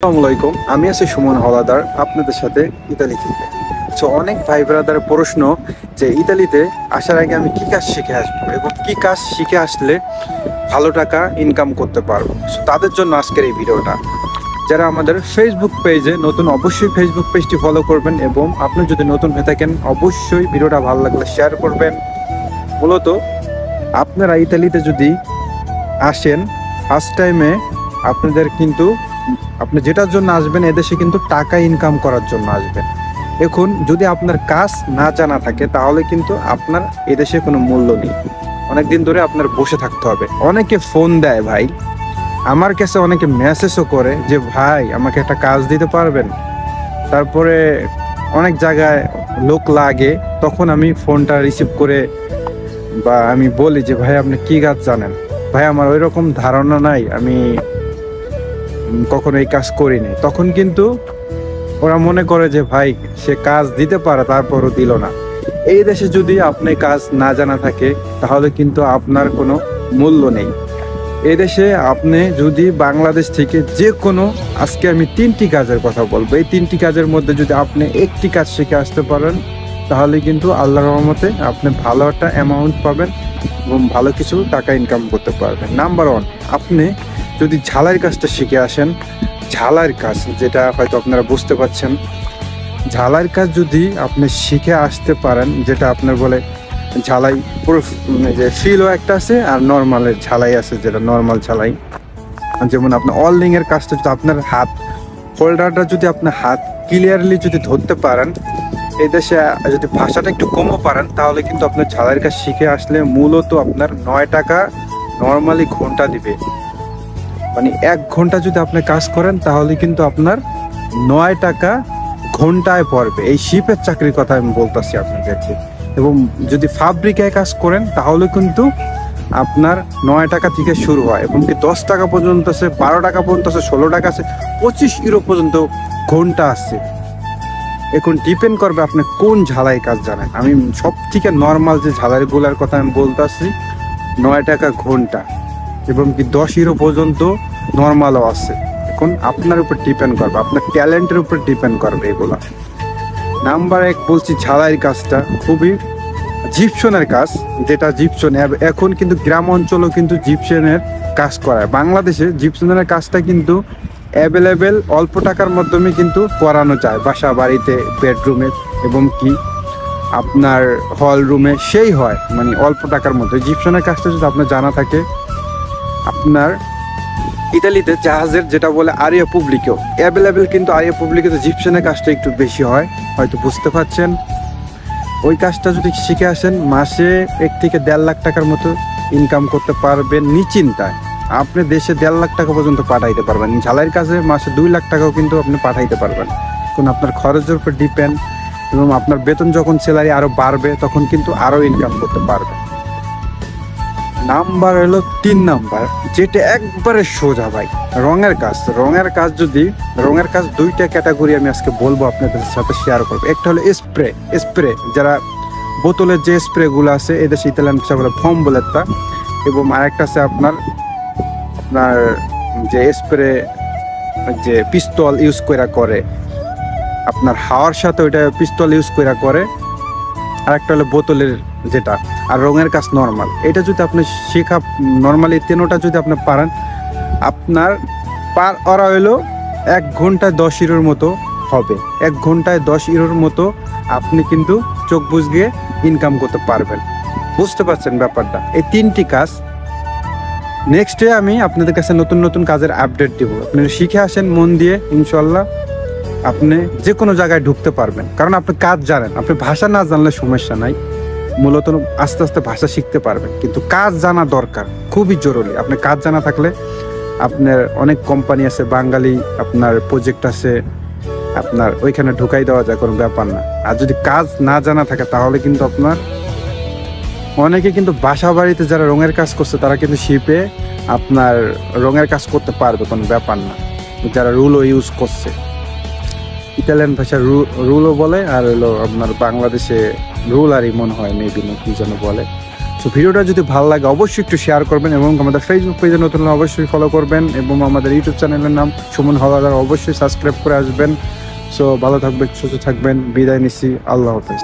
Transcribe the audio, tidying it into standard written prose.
আসসালামু আলাইকুম, আমি আছি সুমন হলাদার আপনাদের সাথে ইতালি থেকে। সো অনেক ভাই ব্রাদার প্রশ্ন যে ইতালিতে আসার আগে আমি কি কাজ শিখে আসবো এবং কি কাজ শিখে আসলে ভালো টাকা ইনকাম করতে পারবো। সো তাদের জন্য আজকের এই ভিডিওটা। যারা আমাদের ফেসবুক পেজে নতুন, অবশ্যই ফেসবুক পেজটি ফলো করবেন এবং আপনি যদি নতুন হয়ে থাকেন অবশ্যই ভিডিওটা ভালো লাগলে শেয়ার করবেন। মূলত আপনারা ইতালিতে যদি আসেন ফার্স্ট টাইমে আপনাদের কিন্তু আপনি যেটার জন্য আসবেন এদেশে কিন্তু টাকা ইনকাম করার জন্য আসবেন। এখন যদি আপনার কাজ না জানা থাকে তাহলে কিন্তু আপনার এদেশে কোনো মূল্য নেই। অনেকদিন ধরে আপনার বসে থাকতে হবে। অনেকে ফোন দেয় ভাই, আমার কাছে অনেকে মেসেজও করে যে ভাই আমাকে একটা কাজ দিতে পারবেন। তারপরে অনেক জায়গায় লোক লাগে, তখন আমি ফোনটা রিসিভ করে বা আমি বলি যে ভাই আপনি কি কাজ জানেন। ভাই আমার ওই রকম ধারণা নাই, আমি কখনো এই কাজ করিনি। তখন কিন্তু ওরা মনে করে যে ভাই সে কাজ দিতে পারে, তারপরও দিল না। এই দেশে যদি আপনি কাজ না জানা থাকে তাহলে কিন্তু আপনার কোনো মূল্য নেই। এই দেশে আপনি যদি বাংলাদেশ থেকে যে কোনো, আজকে আমি 3টি কাজের কথা বলবো, এই 3টি কাজের মধ্যে যদি আপনি একটি কাজ শিখে আসতে পারেন তাহলে কিন্তু আল্লাহর রহমতে আপনি ভালো একটা অ্যামাউন্ট পাবেন এবং ভালো কিছু টাকা ইনকাম করতে পারবেন। নাম্বার 1, আপনি যদি ঝালাইয়ের কাজটা শিখে আসেন, ঝালাইয়ের কাজ যেটা হয়তো আপনারা বুঝতে পারছেন, ঝালাইয়ের কাজ যদি আপনি শিখে আসতে পারেন, যেটা আপনার বলে ঝালাই পুরো যে ফিলও একটা আছে আর নর্মালের ঝালাই আছে, যেটা নর্মাল ঝালাই। যেমন আপনার অল্ডিংয়ের কাজটা যদি আপনার হাত হোল্ডারটা যদি আপনার হাত ক্লিয়ারলি যদি ধরতে পারেন, এই দেশে যদি ভাষাটা একটু কমও পারেন তাহলে কিন্তু আপনার ঝালাইয়ের কাজ শিখে আসলে মূলত আপনার 9 টাকা নর্মালি ঘন্টা দিবে। মানে 1 ঘন্টা যদি আপনি কাজ করেন তাহলে কিন্তু আপনার 9 টাকা ঘন্টায় পড়বে। এই শিপের চাকরির কথা আমি বলতেছি আপনাদেরকে। এবং যদি ফ্যাব্রিকায় কাজ করেন তাহলে কিন্তু আপনার 9 টাকা থেকে শুরু হয় এবং কি 10 টাকা পর্যন্ত আছে, 12 টাকা পর্যন্ত আছে, 16 টাকা আছে, 25 ইউরো পর্যন্ত ঘন্টা আছে। এখন ডিপেন্ড করবে আপনি কোন ঝালাই কাজ জানেন। আমি সব থেকে নর্মাল যে ঝালাইগুলোর কথা আমি বলতেছি, 9 টাকা ঘন্টা এবং কি 10 ইউরো পর্যন্ত নর্মালও আছে। এখন আপনার উপর ডিপেন্ড করবে, আপনার ট্যালেন্টের উপর ডিপেন্ড করবে এগুলা। নাম্বার 1 বলছি, ঝালাইয়ের কাজটা খুবই জিপসনের কাজ, যেটা জিপসন এখন কিন্তু গ্রাম অঞ্চলেও কিন্তু জিপসনের কাজ করায়। বাংলাদেশে জিপসনের কাজটা কিন্তু অ্যাভেলেবেল, অল্প টাকার মাধ্যমে কিন্তু করানো যায় বাসা বাড়িতে, বেডরুমে এবং কি আপনার হল রুমে সেই হয়, মানে অল্প টাকার মধ্যে। জিপসনের কাজটা যদি আপনার জানা থাকে, আপনার ইতালিতে জাহাজের যেটা বলে আরিয়া পুবলিকেও অ্যাভেলেবেল, কিন্তু আরিয়া পুবলিকে তো জিপসনের কাজটা একটু বেশি হয়, হয়তো বুঝতে পারছেন। ওই কাজটা যদি শিখে আসেন মাসে 1 থেকে 1.5 লাখ টাকার মতো ইনকাম করতে পারবেন নিশ্চিন্তায়। আপনি দেশে 1.5 লাখ টাকা পর্যন্ত পাঠাইতে পারবেন। ঝালাইয়ের কাজে মাসে 2 লাখ টাকাও কিন্তু আপনি পাঠাইতে পারবেন। কারণ আপনার খরচের উপর ডিপেন্ড এবং আপনার বেতন যখন স্যালারি আরও বাড়বে তখন কিন্তু আরও ইনকাম করতে পারবেন। নাম্বার হলো 3 নাম্বার, যেটা একবারে সোজা ভাই, রঙের কাজ। রঙের কাজ যদি, রঙের কাজ 2টা ক্যাটাগরি আমি আজকে বলবো আপনাদের সাথে শেয়ার করবো। একটা হলো স্প্রে, যারা বোতলের যে স্প্রেগুলো আছে, এদেশে ইতালিয়ান ভাষা বলে ফর্ম বলে তা, এবং আরেকটা আছে আপনার যে স্প্রে যে পিস্তল ইউজ করে, আপনার হাওয়ার সাথে ওইটা পিস্তল ইউজ করে। আরেকটা হলো বোতলের যেটা, আর রঙের কাজ নর্মাল। এটা যদি আপনি শেখা নর্মালি 3টা যদি আপনি পারেন, আপনার পার ওরা হইলো 1 ঘন্টায় 10 ইউরোর মতো হবে। 1 ঘন্টায় 10 ইউরোর মতো আপনি কিন্তু চোখ বুঝিয়ে ইনকাম করতে পারবেন। বুঝতে পারছেন ব্যাপারটা? এই 3টি কাজ। নেক্সটে আমি আপনাদের কাছে নতুন নতুন কাজের আপডেট দিব। আপনি শিখে আসেন মন দিয়ে, ইনশাল্লাহ আপনি যে কোনো জায়গায় ঢুকতে পারবেন। কারণ আপনি কাজ জানেন, আপনি ভাষা না জানলে সমস্যা নাই, মূলত আস্তে আস্তে ভাষা শিখতে পারবেন। কিন্তু কাজ জানা দরকার, খুবই জরুরি। আপনি কাজ জানা থাকলে আপনার অনেক কোম্পানি আছে, বাঙালি আপনার প্রজেক্ট আছে, আপনার ওইখানে ঢুকাই দেওয়া যায়, কোনো ব্যাপার না। আর যদি কাজ না জানা থাকে তাহলে কিন্তু আপনার অনেকে কিন্তু বাসা বাড়িতে যারা রঙের কাজ করছে তারা কিন্তু শিপে আপনার রঙের কাজ করতে পারবে, কোনো ব্যাপার না। যারা রুলও ইউজ করছে, ইতালিয়ান ভাষা রুলও বলে, আর হলো আপনার বাংলাদেশে রুলারই মনে হয়, মেবি না কি যেন বলে। তো ভিডিওটা যদি ভালো লাগে অবশ্যই একটু শেয়ার করবেন এবং আমাদের ফেসবুক পেজে নতুন হলে অবশ্যই ফলো করবেন এবং আমাদের ইউটিউব চ্যানেলের নাম সুমন হলাদার, অবশ্যই সাবস্ক্রাইব করে আসবেন। সো ভালো থাকবেন, সুস্থ থাকবেন, বিদায় নিচ্ছি, আল্লাহ হাফেজ।